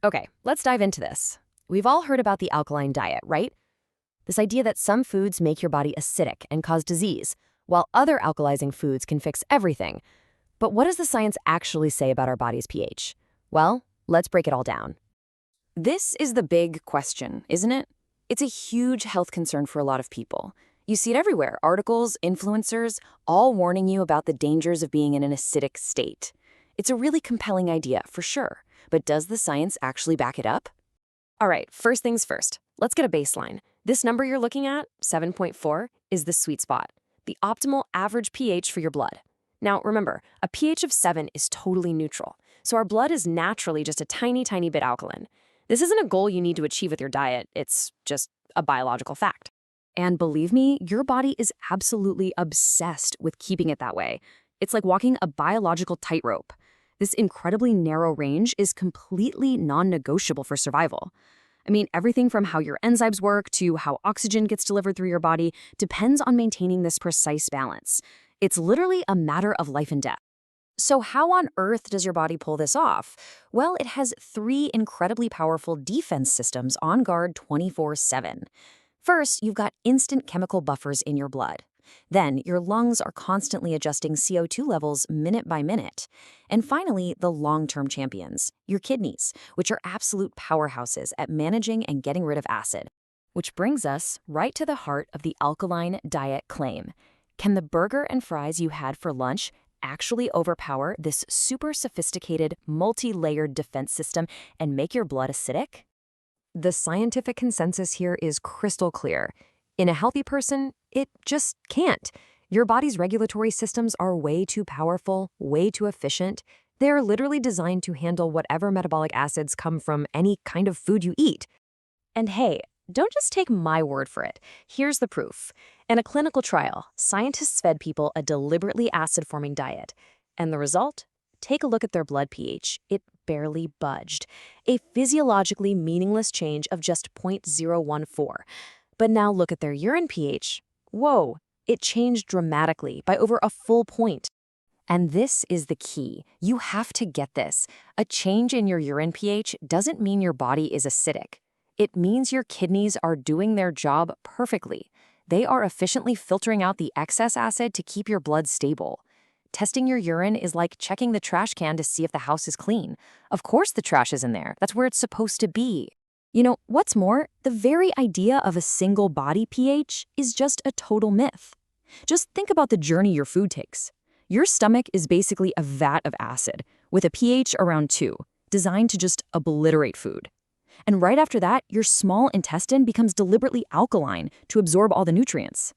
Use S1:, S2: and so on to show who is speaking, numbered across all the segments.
S1: Okay, let's dive into this. We've all heard about the alkaline diet, right? This idea that some foods make your body acidic and cause disease, while other alkalizing foods can fix everything. But what does the science actually say about our body's pH? Well, let's break it all down. This is the big question, isn't it? It's a huge health concern for a lot of people. You see it everywhere, articles, influencers, all warning you about the dangers of being in an acidic state. It's a really compelling idea, for sure. But does the science actually back it up? All right, first things first. Let's get a baseline. This number you're looking at, 7.4, is the sweet spot, the optimal average pH for your blood. Now, remember, a pH of 7 is totally neutral, so our blood is naturally just a tiny, tiny bit alkaline. This isn't a goal you need to achieve with your diet, it's just a biological fact. And believe me, your body is absolutely obsessed with keeping it that way. It's like walking a biological tightrope. This incredibly narrow range is completely non-negotiable for survival. I mean, everything from how your enzymes work to how oxygen gets delivered through your body depends on maintaining this precise balance. It's literally a matter of life and death. So how on earth does your body pull this off? Well, it has three incredibly powerful defense systems on guard 24/7. First, you've got instant chemical buffers in your blood. Then, your lungs are constantly adjusting CO2 levels minute by minute. And finally, the long-term champions, your kidneys, which are absolute powerhouses at managing and getting rid of acid. Which brings us right to the heart of the alkaline diet claim. Can the burger and fries you had for lunch actually overpower this super sophisticated, multi-layered defense system and make your blood acidic? The scientific consensus here is crystal clear. In a healthy person, it just can't. Your body's regulatory systems are way too powerful, way too efficient. They're literally designed to handle whatever metabolic acids come from any kind of food you eat. And hey, don't just take my word for it. Here's the proof. In a clinical trial, scientists fed people a deliberately acid-forming diet. And the result? Take a look at their blood pH. It barely budged. A physiologically meaningless change of just 0.014. But now look at their urine pH. Whoa, it changed dramatically by over a full point. And this is the key. You have to get this. A change in your urine pH doesn't mean your body is acidic. It means your kidneys are doing their job perfectly. They are efficiently filtering out the excess acid to keep your blood stable. Testing your urine is like checking the trash can to see if the house is clean. Of course the trash is in there. That's where it's supposed to be. You know, what's more, the very idea of a single body pH is just a total myth. Just think about the journey your food takes. Your stomach is basically a vat of acid, with a pH around 2, designed to just obliterate food. And right after that, your small intestine becomes deliberately alkaline to absorb all the nutrients.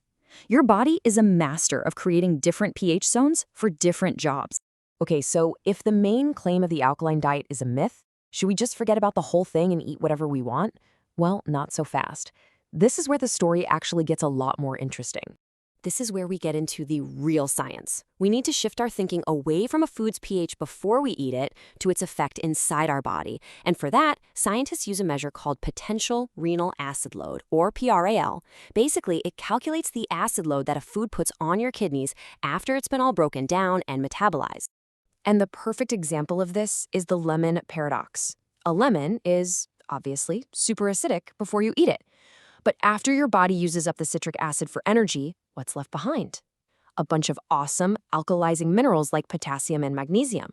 S1: Your body is a master of creating different pH zones for different jobs. Okay, so if the main claim of the alkaline diet is a myth, should we just forget about the whole thing and eat whatever we want? Well, not so fast. This is where the story actually gets a lot more interesting. This is where we get into the real science. We need to shift our thinking away from a food's pH before we eat it to its effect inside our body. And for that, scientists use a measure called potential renal acid load, or PRAL. Basically, it calculates the acid load that a food puts on your kidneys after it's been all broken down and metabolized. And the perfect example of this is the lemon paradox. A lemon is, obviously, super acidic before you eat it. But after your body uses up the citric acid for energy, what's left behind? A bunch of awesome alkalizing minerals like potassium and magnesium.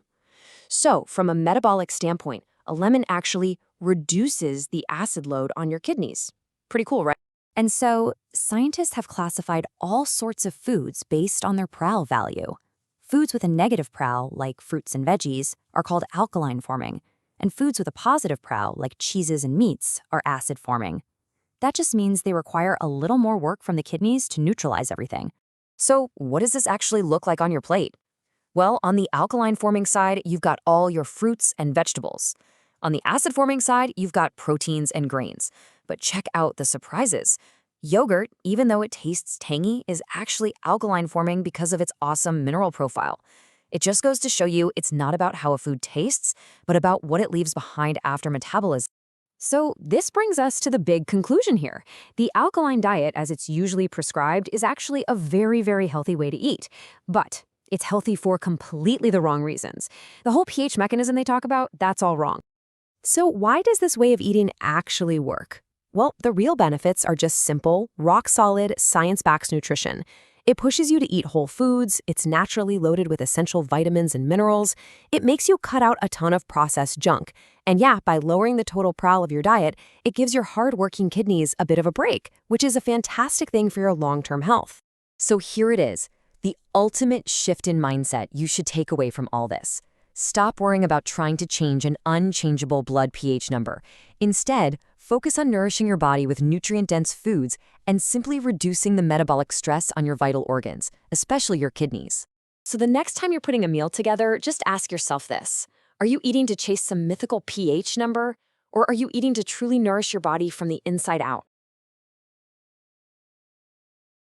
S1: So, from a metabolic standpoint, a lemon actually reduces the acid load on your kidneys. Pretty cool, right? And so, scientists have classified all sorts of foods based on their PRAL value. Foods with a negative PRAL, like fruits and veggies, are called alkaline-forming, and foods with a positive PRAL, like cheeses and meats, are acid-forming. That just means they require a little more work from the kidneys to neutralize everything. So what does this actually look like on your plate? Well, on the alkaline-forming side, you've got all your fruits and vegetables. On the acid-forming side, you've got proteins and grains. But check out the surprises. Yogurt, even though it tastes tangy, is actually alkaline-forming because of its awesome mineral profile. It just goes to show you it's not about how a food tastes, but about what it leaves behind after metabolism. So this brings us to the big conclusion here. The alkaline diet, as it's usually prescribed, is actually a very, very healthy way to eat. But it's healthy for completely the wrong reasons. The whole pH mechanism they talk about, that's all wrong. So why does this way of eating actually work? Well, the real benefits are just simple, rock-solid, science-backed nutrition. It pushes you to eat whole foods, it's naturally loaded with essential vitamins and minerals, it makes you cut out a ton of processed junk. And yeah, by lowering the total prowl of your diet, it gives your hard-working kidneys a bit of a break, which is a fantastic thing for your long-term health. So here it is, the ultimate shift in mindset you should take away from all this. Stop worrying about trying to change an unchangeable blood pH number. Instead, focus on nourishing your body with nutrient-dense foods and simply reducing the metabolic stress on your vital organs, especially your kidneys. So the next time you're putting a meal together, just ask yourself this. Are you eating to chase some mythical pH number? Or are you eating to truly nourish your body from the inside out?